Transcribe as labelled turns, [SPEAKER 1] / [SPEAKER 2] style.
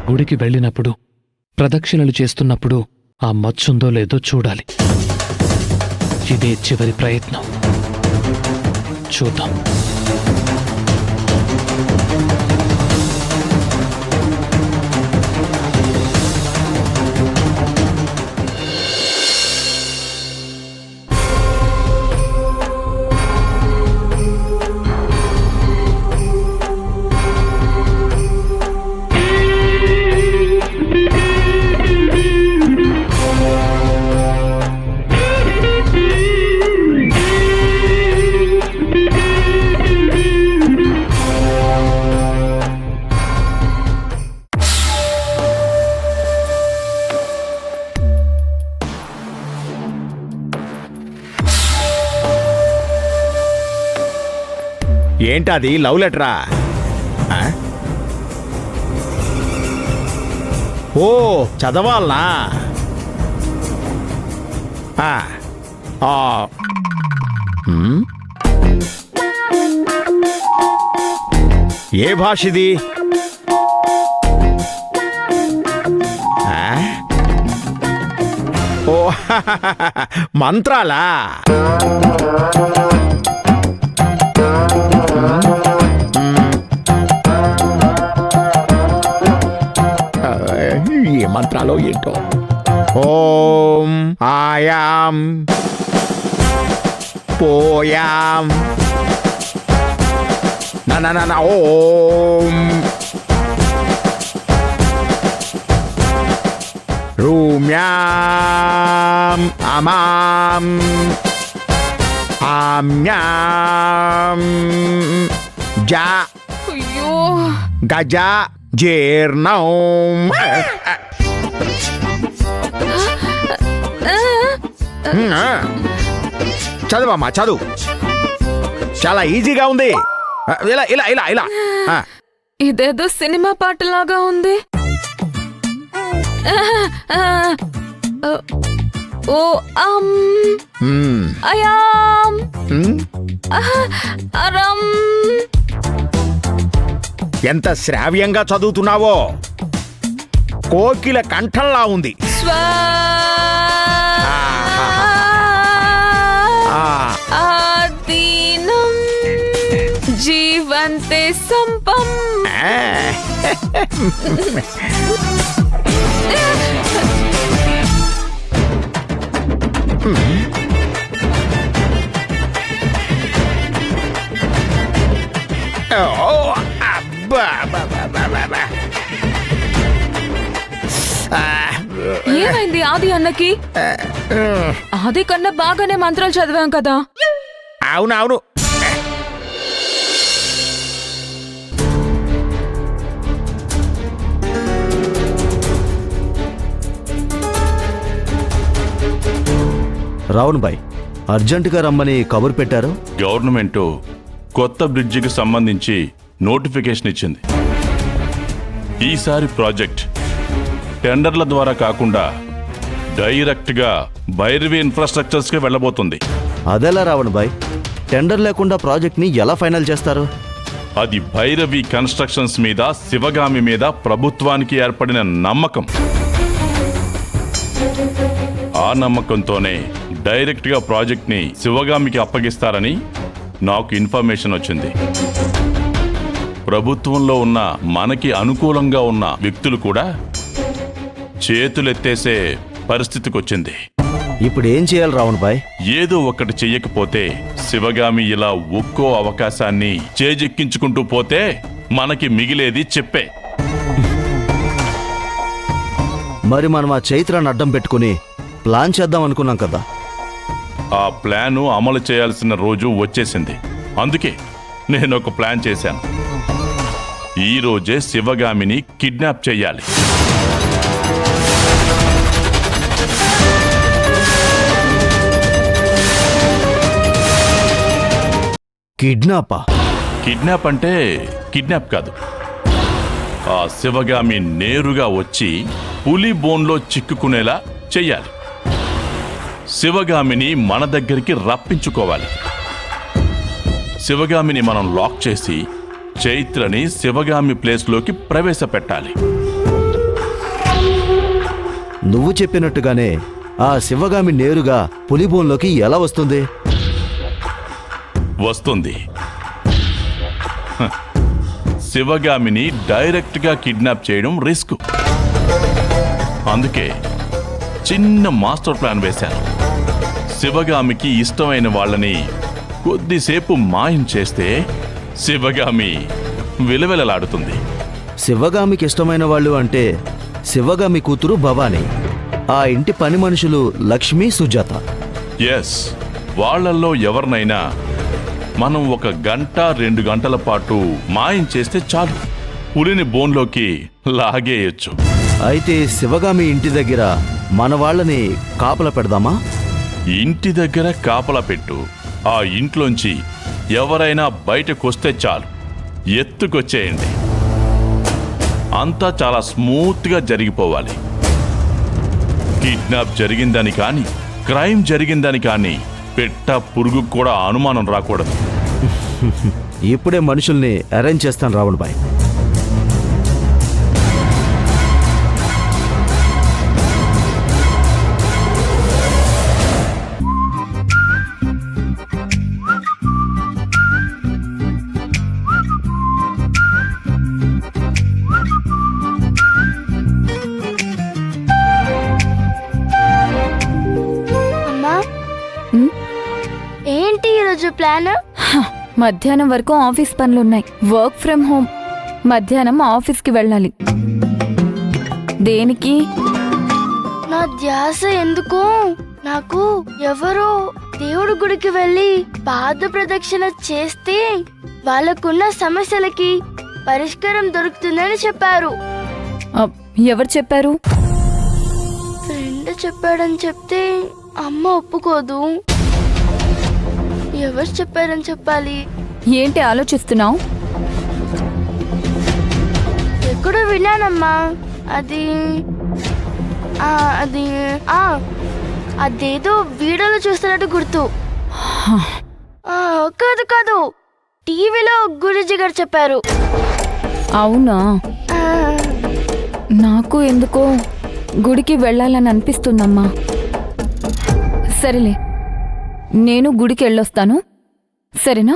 [SPEAKER 1] గుడికి వెళ్ళినప్పుడు ప్రదక్షిణలు చేస్తున్నప్పుడు ఆ మచ్చుందో లేదో చూడాలి. ఇదే చివరి ప్రయత్నం. చూద్దాం.
[SPEAKER 2] ఏంటది? లవ్ లెటరా? ఓ, చదవాలనా? ఏ భాష ఇది? ఓ మంత్రాలా? ఏ మంత్రాలో ఏంటో. ఓం ఆయాం పోయాం నా ఓం రూమ్యాం అమాం ఆమ్యాం జా గజ జీర్ణం. చదువమ్మా, చదువు. చాలా ఈజీగా ఉంది. ఇలా ఇలా ఇలా ఇలా.
[SPEAKER 3] ఇదేదో సినిమా పాటలాగా ఉంది. ఓ అయాం అరం.
[SPEAKER 2] ఎంత శ్రావ్యంగా చదువుతున్నావో. కోకిల కంఠంలా ఉంది.
[SPEAKER 3] ఆదీనం జీవంతే సంపం. ఏమైంది ఆది అన్నకి? ఆది కన్నా బాగానే మంత్రాలు చదివాం కదా.
[SPEAKER 2] అవునవును.
[SPEAKER 4] రావణ్ భాయ్, అర్జెంటుగా రమ్మని కబురు పెట్టారు.
[SPEAKER 5] గవర్నమెంట్ కొత్త బ్రిడ్జికి సంబంధించి నోటిఫికేషన్ ఇచ్చింది. ఈసారి ప్రాజెక్ట్ టెండర్ల ద్వారా కాకుండా డైరెక్ట్గా భైరవి ఇన్ఫ్రాస్ట్రక్చర్స్కి వెళ్ళబోతుంది.
[SPEAKER 4] అదెలా రావణ్ భాయ్? టెండర్ లేకుండా ప్రాజెక్ట్ని ఎలా ఫైనల్ చేస్తారు?
[SPEAKER 5] అది భైరవి కన్స్ట్రక్షన్స్ మీద, శివగామి మీద ప్రభుత్వానికి ఏర్పడిన నమ్మకం. ఆ నమ్మకంతోనే డైరెక్ట్గా ప్రాజెక్ట్ని శివగామికి అప్పగిస్తారని నాకు ఇన్ఫర్మేషన్ వచ్చింది. ప్రభుత్వంలో ఉన్న మనకి అనుకూలంగా ఉన్న వ్యక్తులు కూడా చేతులెత్తేసే పరిస్థితికి వచ్చింది.
[SPEAKER 4] ఇప్పుడు ఏం చేయాలి రావణ్ భాయ్?
[SPEAKER 5] ఏదో ఒకటి చెయ్యకపోతే శివగామి ఇలా ఒక్కో అవకాశాన్ని చేజెక్కించుకుంటూ పోతే మనకి మిగిలేది చెప్పే.
[SPEAKER 4] మరి మనం ఆ చైత్రాన్ని అడ్డం పెట్టుకుని ప్లాన్ చేద్దాం అనుకున్నాం కదా.
[SPEAKER 5] ఆ ప్లాను అమలు చేయాల్సిన రోజు వచ్చేసింది. అందుకే నేను ఒక ప్లాన్ చేశాను. ఈ రోజే శివగామిని కిడ్నాప్ చెయ్యాలి.
[SPEAKER 4] కిడ్నాపా?
[SPEAKER 5] కిడ్నాప్ అంటే కిడ్నాప్ కాదు. ఆ శివగామి నేరుగా వచ్చి పులి బోన్లో చిక్కుకునేలా చెయ్యాలి. శివగామిని మన దగ్గరికి రప్పించుకోవాలి. శివగామిని మనం లాక్ చేసి చైత్రని శివగామి ప్లేస్లోకి ప్రవేశపెట్టాలి.
[SPEAKER 4] నువ్వు చెప్పినట్టుగానే ఆ శివగామి నేరుగా పులిబోన్లోకి ఎలా వస్తుంది?
[SPEAKER 5] వస్తుంది. హ. శివగామిని డైరెక్ట్గా కిడ్నాప్ చేయడం రిస్క్. అందుకే చిన్న మాస్టర్ ప్లాన్ వేశాను. శివగామికి ఇష్టమైన వాళ్ళని కొద్దిసేపు మాయం చేస్తే శివగామి విలవిలలాడుతుంది.
[SPEAKER 4] శివగామికి ఇష్టమైన వాళ్ళు అంటే శివగామి కూతురు భవాని, ఆ ఇంటి పని మనుషులు లక్ష్మి, సుజాత.
[SPEAKER 5] ఎస్, వాళ్ళల్లో ఎవరినైనా మనం 1 గంట 2 గంటల పాటు మాయం చేస్తే చాలు, పులిని బోన్లోకి లాగేయచ్చు.
[SPEAKER 4] అయితే శివగామి ఇంటి దగ్గర మన వాళ్ళని కాపలా పెడదామా?
[SPEAKER 5] ఇంటి దగ్గర కాపలా పెట్టు. ఆ ఇంట్లోంచి ఎవరైనా బయటకొస్తే చాలు, ఎత్తుకొచ్చేయండి. అంతా చాలా స్మూత్గా జరిగిపోవాలి. కిడ్నాప్ జరిగిందని కానీ క్రైమ్ జరిగిందని కానీ పెట్ట పురుగు కూడా అనుమానం రాకూడదు.
[SPEAKER 4] ఇప్పుడే మనుషుల్ని అరేంజ్ చేస్తాను రావణ్ బాయ్.
[SPEAKER 6] అమ్మా,
[SPEAKER 3] ఉమ్,
[SPEAKER 6] ఏంటి ఈరోజు ప్లాన్?
[SPEAKER 3] హ, మధ్యాహ్నం వరకు ఆఫీస్ పనులున్నాయి. Work from home. మధ్యాహ్నం ఆఫీస్కి వెళ్ళాలి. దేనికి?
[SPEAKER 6] నా ధ్యాస ఎందుకు? నాకు ఎవరో దేవుడి గుడికి వెళ్ళి పాద ప్రదక్షిణ చేస్తే వాళ్ళకున్న సమస్యలకి పరిష్కారం దొరుకుతుందని చెప్పారు.
[SPEAKER 3] ఎవరు చెప్పారు?
[SPEAKER 6] ఫ్రెండ్ చెప్పాడని చెప్తే అమ్మ ఒప్పుకోదు. ఎవరు చెప్పారని చెప్పాలి?
[SPEAKER 3] ఏంటి ఆలోచిస్తున్నావు?
[SPEAKER 6] ఎక్కడో విన్నానమ్మా. అది అదేదో వీడియోలో చూస్తున్నట్టు గుర్తు. కాదు కాదు, టీవీలో గురూజీ గారు చెప్పారు.
[SPEAKER 3] అవునా?
[SPEAKER 6] ఆ,
[SPEAKER 3] నాకు ఎందుకో గుడికి వెళ్ళాలని అనిపిస్తుందమ్మా. సరేలే, నేను గుడికి వెళ్ళొస్తాను. సరేనా?